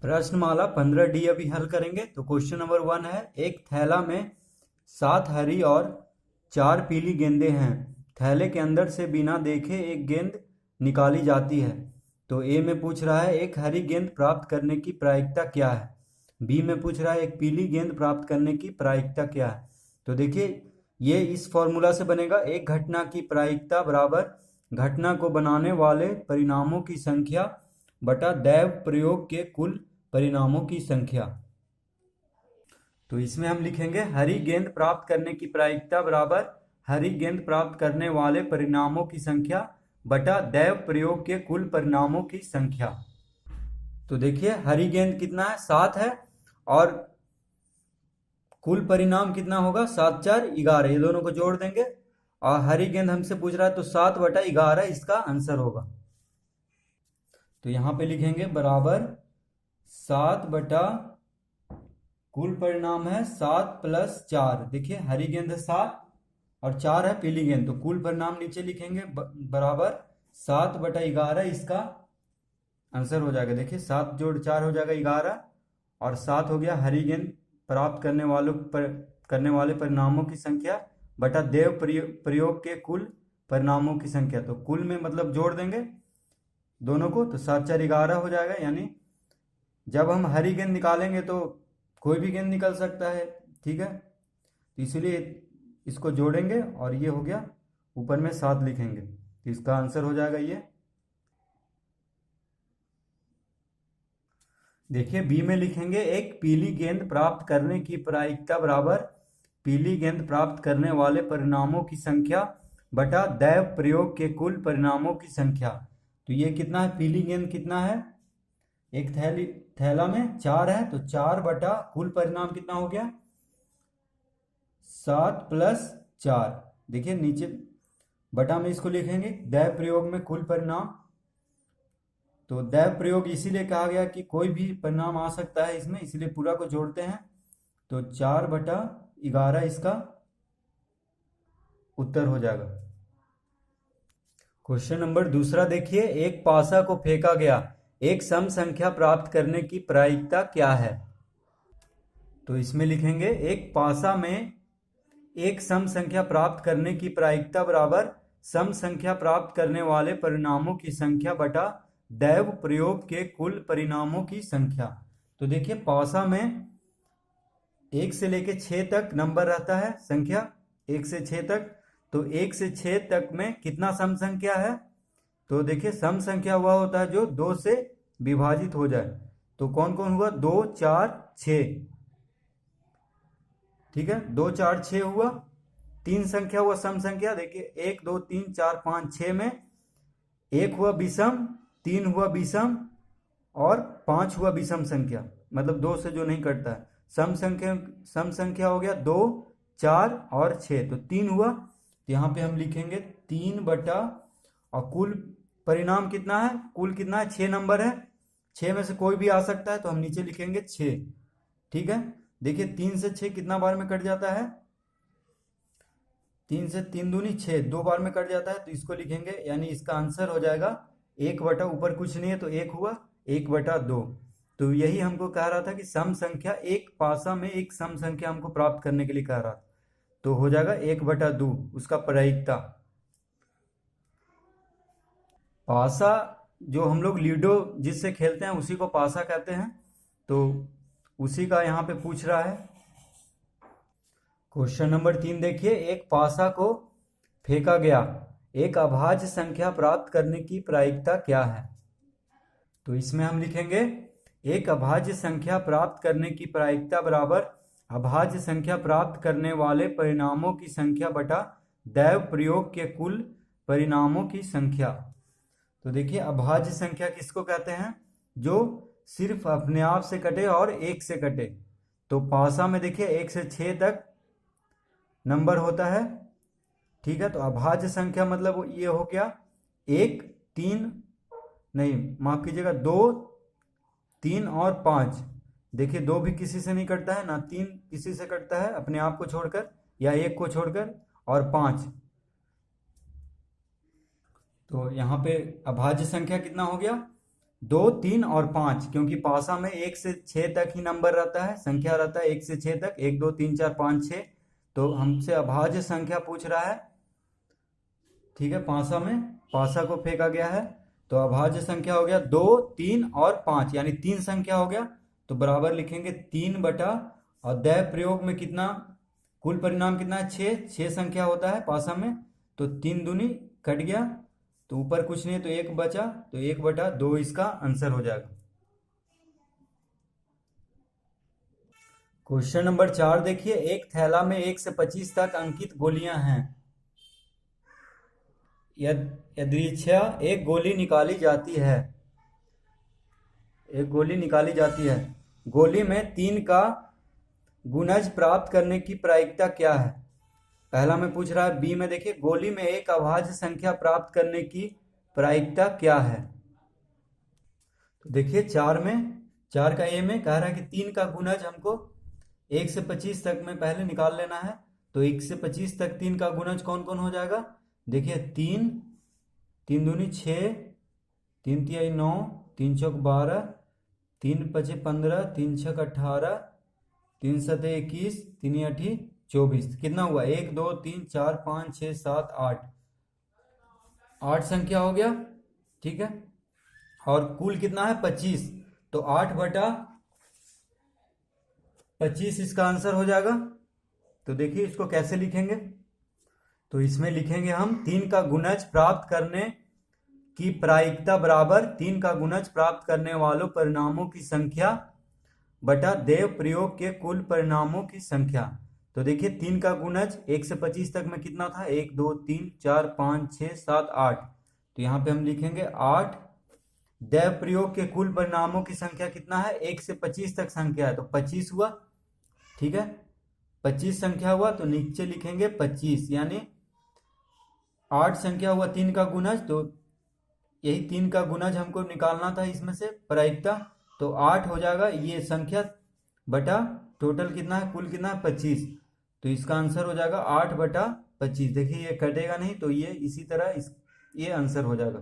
प्रश्नमाला 15D अभी हल करेंगे। तो क्वेश्चन नंबर 1 है, एक थैला में 7 हरी और 4 पीली गेंदें हैं। थैले के अंदर से बिना देखे एक गेंद निकाली जाती है। तो ए में पूछ रहा है एक हरी गेंद प्राप्त करने की प्रायिकता क्या है। बी में पूछ रहा है एक पीली गेंद प्राप्त करने की प्रायिकता क्या है। तो देखिए ये इस फॉर्मूला से बनेगा, एक घटना की प्रायिकता बराबर घटना को बनाने वाले परिणामों की संख्या बटा दैव प्रयोग के कुल परिणामों की संख्या। तो इसमें हम लिखेंगे हरी गेंद प्राप्त करने की प्रायिकता बराबर हरी गेंद प्राप्त करने वाले परिणामों की संख्या बटा दैव प्रयोग के कुल परिणामों की संख्या। तो देखिए हरी गेंद कितना है, 7 है, और कुल परिणाम कितना होगा, 7 4 11। ये दोनों को जोड़ देंगे और हरी गेंद हमसे पूछ रहा है तो 7 बटा 11 इसका आंसर होगा। तो यहां पे लिखेंगे बराबर 7 बटा कुल परिणाम है 7 प्लस 4। देखिए हरी गेंद है 7 और 4 है पीली गेंद, तो कुल परिणाम नीचे लिखेंगे बराबर 7 बटा 11 इसका आंसर हो जाएगा। देखिए 7 जोड़ 4 हो जाएगा 11 और 7 हो गया हरी गेंद प्राप्त करने वाले परिणामों की संख्या बटा देव प्रयोग के कुल परिणामों की संख्या। तो कुल में मतलब जोड़ देंगे दोनों को, तो 7 4 11 हो जाएगा। यानी जब हम हरी गेंद निकालेंगे तो कोई भी गेंद निकल सकता है, ठीक है, तो इसलिए इसको जोड़ेंगे और ये हो गया, ऊपर में 7 लिखेंगे, तो इसका आंसर हो जाएगा ये। देखिए बी में लिखेंगे एक पीली गेंद प्राप्त करने की प्रायिकता बराबर पीली गेंद प्राप्त करने वाले परिणामों की संख्या बटा दैव प्रयोग के कुल परिणामों की संख्या। तो ये कितना है, पीली गेंद कितना है, एक थैला में 4 है, तो 4 बटा कुल परिणाम कितना हो गया, 7 प्लस 4। देखिए नीचे बटा में इसको लिखेंगे दैव प्रयोग में कुल परिणाम। तो दैव प्रयोग इसीलिए कहा गया कि कोई भी परिणाम आ सकता है इसमें, इसलिए पूरा को जोड़ते हैं। तो 4 बटा 11 इसका उत्तर हो जाएगा। क्वेश्चन नंबर दूसरा देखिए, एक पासा को फेंका गया, एक सम संख्या प्राप्त करने की प्रायिकता क्या है। तो इसमें लिखेंगे एक पासा में एक सम संख्या प्राप्त करने की प्रायिकता बराबर सम संख्या प्राप्त करने वाले परिणामों की संख्या बटा दैव प्रयोग के कुल परिणामों की संख्या। तो देखिए पासा में 1 से लेके 6 तक नंबर रहता है, संख्या 1 से 6 तक। तो 1 से 6 तक में कितना सम संख्या है, तो देखिए सम संख्या वह होता है जो 2 से विभाजित हो जाए। तो कौन कौन हुआ, 2 4 6, ठीक है, 2 4 6 हुआ। 3 संख्या हुआ सम संख्या, देखिए 1 2 3 4 5 6 में 1 हुआ विषम, 3 हुआ विषम और 5 हुआ विषम संख्या, मतलब 2 से जो नहीं कटता है। सम संख्या हो गया 2 4 और 6, तो 3 हुआ। तो यहाँ पे हम लिखेंगे 3 बटा, और कुल परिणाम कितना है, कुल कितना है, 6 नंबर है, 6 में से कोई भी आ सकता है, तो हम नीचे लिखेंगे 6, ठीक है। देखिए 3 से 6 कितना बार में कट जाता है, 3 से 3 दूनी 6, 2 बार में कट जाता है, तो इसको लिखेंगे, यानी इसका आंसर हो जाएगा 1 बटा, ऊपर कुछ नहीं है तो 1 हुआ, 1 बटा 2। तो यही हमको कह रहा था कि सम संख्या, एक पासा में एक सम संख्या हमको प्राप्त करने के लिए कह रहा था, तो हो जाएगा 1 बटा 2 उसका प्रायिकता। पासा जो हम लोग लूडो जिससे खेलते हैं उसी को पासा कहते हैं, तो उसी का यहाँ पे पूछ रहा है। क्वेश्चन नंबर 3 देखिए, एक पासा को फेंका गया, एक अभाज्य संख्या प्राप्त करने की प्रायिकता क्या है। तो इसमें हम लिखेंगे एक अभाज्य संख्या प्राप्त करने की प्रायिकता बराबर अभाज्य संख्या प्राप्त करने वाले परिणामों की संख्या बटा दैव प्रयोग के कुल परिणामों की संख्या। तो देखिए अभाज्य संख्या किसको कहते हैं, जो सिर्फ अपने आप से कटे और 1 से कटे। तो पासा में देखिए 1 से 6 तक नंबर होता है, ठीक है। तो अभाज्य संख्या मतलब ये हो गया 1 3, नहीं माफ कीजिएगा, 2 3 और 5। देखिए 2 भी किसी से नहीं कटता है, ना 3 किसी से कटता है अपने आप को छोड़कर या 1 को छोड़कर, और 5। तो यहाँ पे अभाज्य संख्या कितना हो गया, 2, 3 और 5, क्योंकि पासा में 1 से 6 तक ही नंबर रहता है, संख्या रहता है 1 से 6 तक, 1 2 3 4 5 6। तो हमसे अभाज्य संख्या पूछ रहा है, ठीक है। पासा में पासा को फेंका गया है, तो अभाज्य संख्या हो गया 2, 3 और 5, यानी 3 संख्या हो गया। तो बराबर लिखेंगे 3 बटा, और दैव प्रयोग में कितना, कुल परिणाम कितना है 6, 6 संख्या होता है पासा में, तो 3 दूनी कट गया, तो ऊपर कुछ नहीं है तो 1 बचा, तो 1 बटा 2 इसका आंसर हो जाएगा। क्वेश्चन नंबर 4 देखिए, एक थैला में 1 से 25 तक अंकित गोलियां हैं। यदृच्छया एक गोली निकाली जाती है, एक गोली निकाली जाती है, गोली में 3 का गुणज प्राप्त करने की प्रायिकता क्या है। पहला में पूछ रहा है, बी में देखिए, गोली में एक अभाज्य संख्या प्राप्त करने की प्रायिकता क्या है। तो देखिए 4 में, 4 का ए में कह रहा है कि 3 का गुणज हमको 1 से 25 तक में पहले निकाल लेना है। तो 1 से 25 तक 3 का गुणज कौन कौन हो जाएगा, देखिए 3, 3 दूनी 6, 3 तिहाई 9, 3 चौक 12, 3 पचे 15, 3 छक 18, 3 सते 21, 3 अठी 24, कितना हुआ 1 2 3 4 5 6 7 8, 8 संख्या हो गया, ठीक है। और कुल कितना है 25, तो 8 बटा 25 इसका आंसर हो जाएगा। तो देखिए इसको कैसे लिखेंगे, तो इसमें लिखेंगे हम 3 का गुणज प्राप्त करने की प्रायिकता बराबर 3 का गुणज प्राप्त करने वालों परिणामों की संख्या बटा देव प्रयोग के कुल परिणामों की संख्या। तो देखिए 3 का गुणज 1 से 25 तक में कितना था, 1 2 3 4 5 6 7 8, तो यहाँ पे हम लिखेंगे 8। देव प्रयोग के कुल परिणामों की संख्या कितना है, 1 से 25 तक संख्या है, तो 25 हुआ, ठीक है। 25 संख्या हुआ, तो नीचे लिखेंगे 25, यानी 8 संख्या हुआ 3 का गुणज, तो यही 3 का गुणज हमको निकालना था इसमें से प्रायिकता, तो 8 हो जाएगा ये संख्या बटा टोटल कितना है, कुल कितना है 25, तो इसका आंसर हो जाएगा 8 बटा 25। देखिए ये कटेगा नहीं, तो ये इसी तरह ये आंसर हो जाएगा।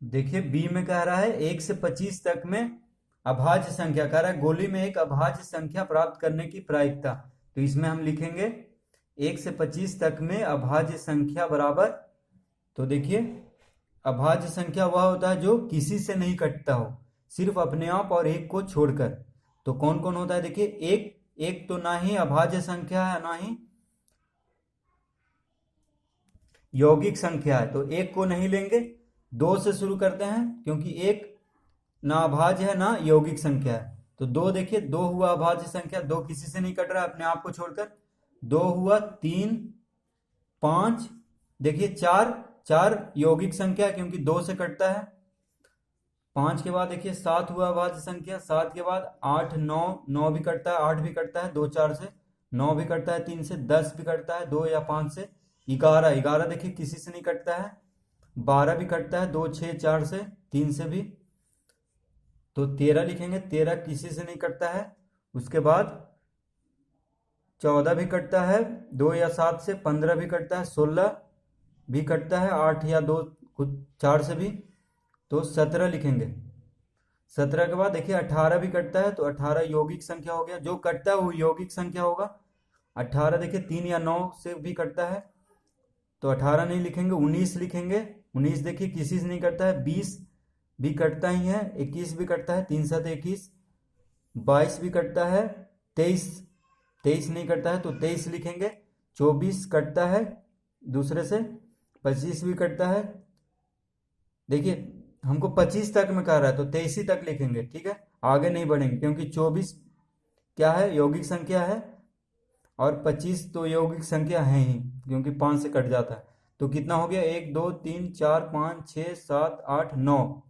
देखिए बी में कह रहा है 1 से 25 तक में अभाज्य संख्या, कह रहा है गोली में एक अभाज्य संख्या प्राप्त करने की प्रायिकता, तो इसमें हम लिखेंगे 1 से 25 तक में अभाज्य संख्या बराबर, तो देखिए अभाज्य संख्या वह होता है जो किसी से नहीं कटता हो, सिर्फ अपने आप और एक को छोड़कर। तो कौन कौन होता है, देखिए एक तो ना ही अभाज्य संख्या है, ना ही यौगिक संख्या है, तो एक को नहीं लेंगे। 2 से शुरू करते हैं, क्योंकि एक ना अभाज्य है ना यौगिक संख्या है, तो 2 देखिए 2 हुआ अभाज्य संख्या, 2 किसी से नहीं कट रहा है अपने आप को छोड़कर, 2 हुआ, 3 5, देखिए 4 यौगिक संख्या क्योंकि 2 से कटता है, 5 के बाद देखिए 7 हुआ अभाज्य संख्या, 7 के बाद 8 9, 9 भी कटता है, 8 भी कटता है 2 4 से, 9 भी कटता है 3 से, 10 भी कटता है 2 या 5 से, 11 11 देखिए किसी से नहीं कटता है, 12 भी कटता है 2 6 4 से, 3 से भी, तो 13 लिखेंगे, 13 किसी से नहीं कटता है। उसके बाद 14 भी कटता है 2 या 7 से, 15 भी कटता है, 16 भी कटता है 8 या 2 कुछ 4 से भी, तो 17 लिखेंगे। 17 के बाद देखिए 18 भी कटता है, तो 18 यौगिक संख्या हो गया, जो कटता है वो यौगिक संख्या होगा। 18 देखिए 3 या 9 से भी कटता है, तो 18 नहीं लिखेंगे, 19 लिखेंगे। 19 देखिए किसी से नहीं कटता है, 20 भी कटता ही है, 21 भी कटता है, 3 7 21, 22 भी कटता है, 23 नहीं कटता है, तो 23 लिखेंगे। 24 कटता है दूसरे से, 25 भी कटता है, देखिए हमको 25 तक में कह रहा है तो 23 ही तक लिखेंगे, ठीक है, आगे नहीं बढ़ेंगे, क्योंकि 24 क्या है यौगिक संख्या है, और 25 तो यौगिक संख्या है ही, क्योंकि 5 से कट जाता है। तो कितना हो गया, 1 2 3 4 5 6 7 8 9,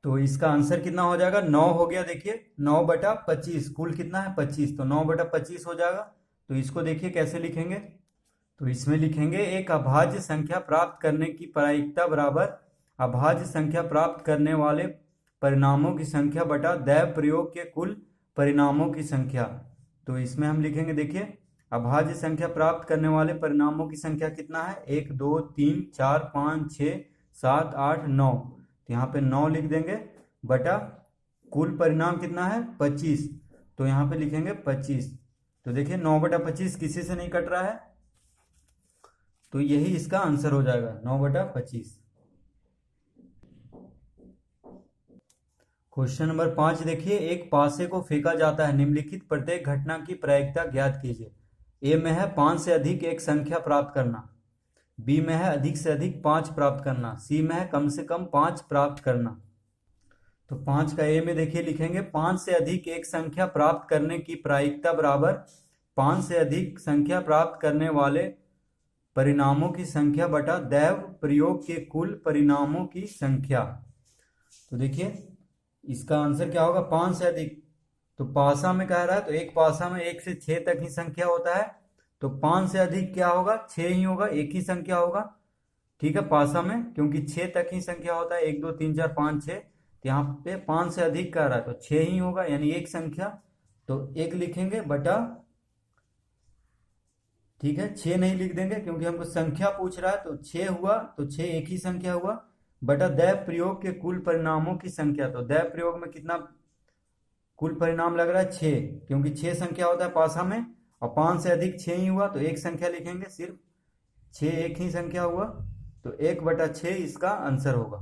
तो इसका आंसर कितना हो जाएगा, 9 हो गया। देखिए 9 बटा 25, कुल कितना है 25, तो 9 बटा 25 हो जाएगा। तो इसको देखिए कैसे लिखेंगे, तो इसमें लिखेंगे एक अभाज्य संख्या प्राप्त करने की प्रायिकता बराबर अभाज्य संख्या प्राप्त करने वाले परिणामों की संख्या बटा दैव प्रयोग के कुल परिणामों की संख्या। तो इसमें हम लिखेंगे, देखिए अभाज्य संख्या प्राप्त करने वाले परिणामों की संख्या कितना है, 1 2 3 4 5 6 7, 8, 9, तो यहाँ पे 9 लिख देंगे बटा कुल परिणाम कितना है 25, तो यहाँ पे लिखेंगे 25। तो देखिए 9/25 किसी से नहीं कट रहा है, तो यही इसका आंसर हो जाएगा 9/25। क्वेश्चन नंबर 5 देखिए, एक पासे को फेंका जाता है, निम्नलिखित प्रत्येक घटना की प्रायिकता ज्ञात कीजिए। ए में है 5 से अधिक एक संख्या प्राप्त करना, बी में है अधिक से अधिक 5 प्राप्त करना, सी में है कम से कम 5 प्राप्त करना। तो 5 का ए में देखिए लिखेंगे 5 से अधिक एक संख्या प्राप्त करने की प्रायिकता बराबर 5 से अधिक संख्या प्राप्त करने वाले परिणामों की संख्या बटा दैव प्रयोग के कुल परिणामों की संख्या। तो देखिए इसका आंसर क्या होगा 5 से अधिक, तो पासा में कह रहा है तो एक पासा में 1 से 6 तक ही संख्या होता है, तो 5 से अधिक क्या होगा 6 ही होगा, एक ही संख्या होगा। ठीक है, पासा में क्योंकि 6 तक ही संख्या होता है, 1 2 3 4 5 6, तो यहाँ पे 5 से अधिक कह रहा है तो 6 ही होगा, यानी एक संख्या, तो 1 लिखेंगे बटा, ठीक है 6 नहीं लिख देंगे क्योंकि हमको संख्या पूछ रहा है, तो 6 हुआ, तो 6 एक ही संख्या हुआ बटा दैव प्रयोग के कुल परिणामों की संख्या। तो दैव प्रयोग में कितना कुल परिणाम लग रहा है 6, क्योंकि 6 संख्या होता है पासा में, और 5 से अधिक 6 ही हुआ, तो एक संख्या लिखेंगे, सिर्फ 6 एक ही संख्या हुआ, तो 1/6 इसका आंसर होगा।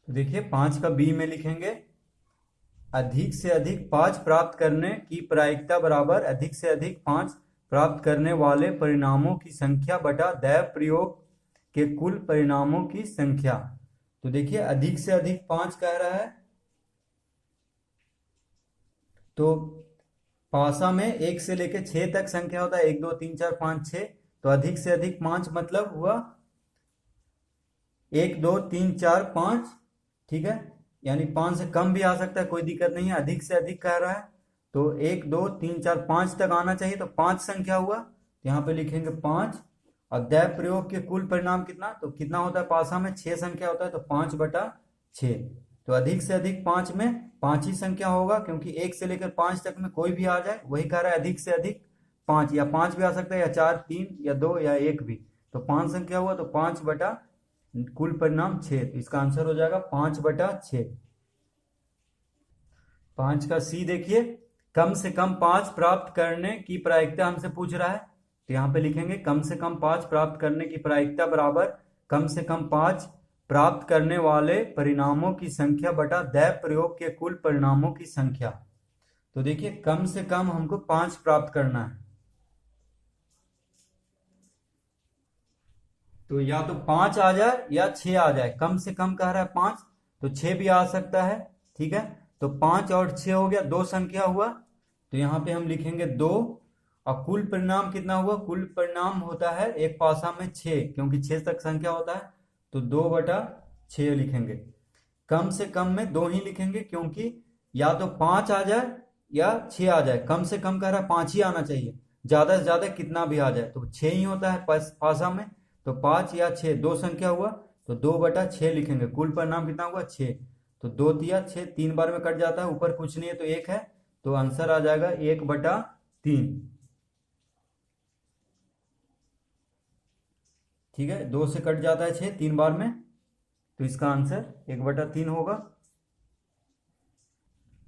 तो देखिए 5 का बी में लिखेंगे अधिक से अधिक 5 प्राप्त करने की प्रायिकता बराबर अधिक से अधिक 5 प्राप्त करने वाले परिणामों की संख्या बटा दैव प्रयोग के कुल परिणामों की संख्या। तो देखिए अधिक से अधिक 5 कह रहा है, तो पासा में 1 से लेके 6 तक संख्या होता है, 1 2 3 4 5 6, तो अधिक से अधिक 5 मतलब हुआ 1 2 3 4 5, ठीक है, यानी 5 से कम भी आ सकता है, कोई दिक्कत नहीं है, अधिक से अधिक कह रहा है, तो 1 2 3 4 5 तक आना चाहिए, तो 5 संख्या हुआ, तो यहाँ पे लिखेंगे 5, और दैव प्रयोग के कुल परिणाम कितना, तो कितना होता है पासा में 6 संख्या होता है, तो 5/6, तो अधिक से अधिक 5 में 5 ही संख्या होगा, क्योंकि 1 से लेकर 5 तक में कोई भी आ जाए, वही कह रहा है अधिक से अधिक 5, या 5 भी आ सकता है, या 4 3 या 2 या 1 भी, तो 5 संख्या हुआ, तो 5 बटा कुल परिणाम 6, तो इसका आंसर हो जाएगा 5/6। 5 का सी देखिए, कम से कम 5 प्राप्त करने की प्रायिकता हमसे पूछ रहा है, तो यहाँ पे लिखेंगे कम से कम 5 प्राप्त करने की प्रायिकता बराबर कम से कम 5 प्राप्त करने वाले परिणामों की संख्या बटा दैव प्रयोग के कुल परिणामों की संख्या। तो देखिए कम से कम हमको 5 प्राप्त करना है, तो या तो 5 आ जाए या 6 आ जाए, कम से कम कह रहा है 5, तो 6 भी आ सकता है, ठीक है, तो 5 और 6 हो गया, 2 संख्या हुआ, तो यहाँ पे हम लिखेंगे 2, और कुल परिणाम कितना हुआ, कुल परिणाम होता है एक पासा में 6, क्योंकि 6 तक संख्या होता है, तो 2/6 लिखेंगे। कम से कम में 2 ही लिखेंगे, क्योंकि या तो 5 आ जाए या 6 आ जाए, कम से कम कह रहा है 5 ही आना चाहिए, ज्यादा से ज्यादा कितना भी आ जाए, तो 6 ही होता है पासा में, तो 5 या 6 2 संख्या हुआ, तो 2/6 लिखेंगे। कुल परिणाम कितना हुआ 6, तो 2 तिया 6, 3 बार में कट जाता है, ऊपर कुछ नहीं है तो 1 है, तो आंसर आ जाएगा 1/3। ठीक है, 2 से कट जाता है 6 3 बार में, तो इसका आंसर 1/3 होगा।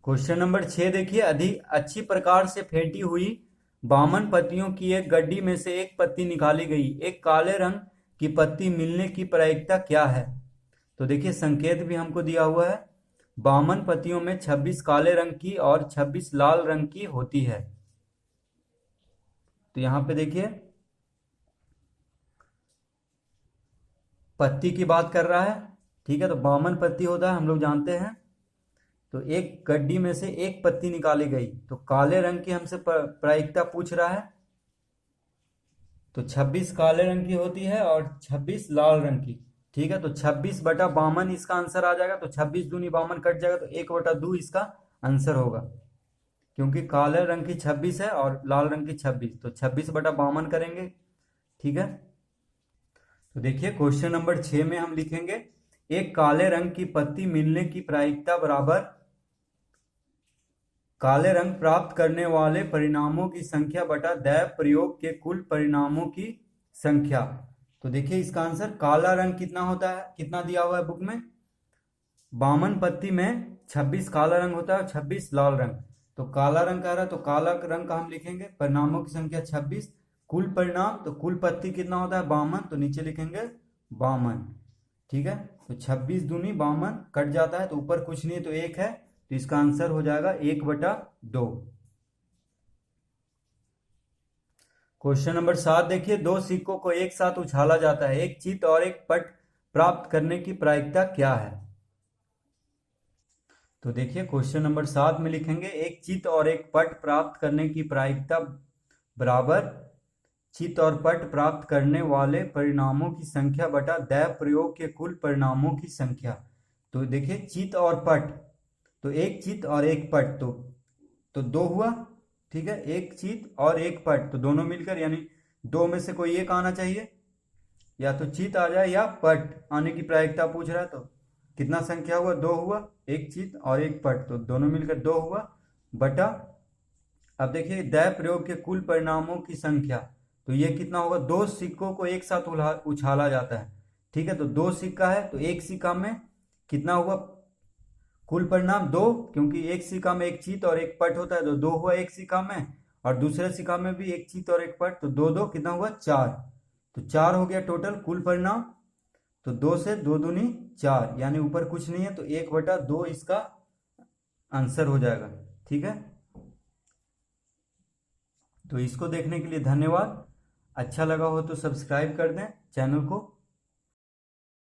क्वेश्चन नंबर 6 देखिए, अधिक अच्छी प्रकार से फेंटी हुई बामन पत्तियों की एक गड्डी में से एक पत्ती निकाली गई, एक काले रंग की पत्ती मिलने की प्रायिकता क्या है। तो देखिए संकेत भी हमको दिया हुआ है, बामन पत्तियों में 26 काले रंग की और 26 लाल रंग की होती है। तो यहां पे देखिए पत्ती की बात कर रहा है, ठीक है, तो बामन पत्ती होता है हम लोग जानते हैं, तो एक गड्डी में से एक पत्ती निकाली गई, तो काले रंग की हमसे प्रायिकता पूछ रहा है, तो 26 काले रंग की होती है और 26 लाल रंग की, ठीक है, तो 26/52 इसका आंसर आ जाएगा, तो 26 दूनी 52 कट जाएगा, तो 1/2 इसका आंसर होगा, क्योंकि काले रंग की 26 है और लाल रंग की 26, तो 26/52 करेंगे, ठीक है। तो देखिए क्वेश्चन नंबर 6 में हम लिखेंगे एक काले रंग की पत्ती मिलने की प्रायिकता बराबर काले रंग प्राप्त करने वाले परिणामों की संख्या बटा दैव प्रयोग के कुल परिणामों की संख्या। तो देखिए इसका आंसर काला रंग कितना होता है, कितना दिया हुआ है बुक में, 52 पत्ती में 26 काला रंग होता है और 26 लाल रंग। तो काला रंग कह रहा है तो काला रंग का हम लिखेंगे, परिणामों की संख्या 26, कुल परिणाम तो कुल पत्ती कितना होता है 52, तो नीचे लिखेंगे 52। ठीक है, तो 26 दूनी 52 कट जाता है तो ऊपर कुछ नहीं है तो 1 है, तो इसका आंसर हो जाएगा 1/2। क्वेश्चन नंबर 7 देखिए, दो सिक्कों को एक साथ उछाला जाता है, एक चित और एक पट प्राप्त करने की प्रायिकता क्या है। तो देखिए क्वेश्चन नंबर 7 में लिखेंगे एक चित और एक पट प्राप्त करने की प्रायिकता बराबर चित और पट प्राप्त करने वाले परिणामों की संख्या बटा दैव प्रयोग के कुल परिणामों की संख्या। तो देखिए चित और पट, तो एक चित और एक पट, तो दो हुआ। ठीक है, एक चित और एक पट, तो दोनों मिलकर, यानी दो में से कोई एक आना चाहिए, या तो चित आ जाए या पट आने की प्रायिकता पूछ रहा है। तो कितना संख्या हुआ, दो हुआ, एक चित और एक पट, तो दोनों मिलकर दो हुआ बटा, अब देखिए दैव प्रयोग के कुल परिणामों की संख्या, तो ये कितना होगा, दो सिक्कों को एक साथ उछाला जाता है। ठीक है, तो दो सिक्का है तो एक सिक्का में कितना हुआ, कुल परिणाम दो, क्योंकि एक सिक्का में एक चित और एक पट होता है, तो दो हुआ एक सिक्का में, और दूसरे सिक्का में भी एक चित और एक पट, तो दो दो कितना हुआ 4, तो 4 हो गया टोटल कुल परिणाम। तो 2 से 2 दूनी 4, यानी ऊपर कुछ नहीं है तो 1/2 इसका आंसर हो जाएगा। ठीक है, तो इसको देखने के लिए धन्यवाद। अच्छा लगा हो तो सब्सक्राइब कर दें चैनल को।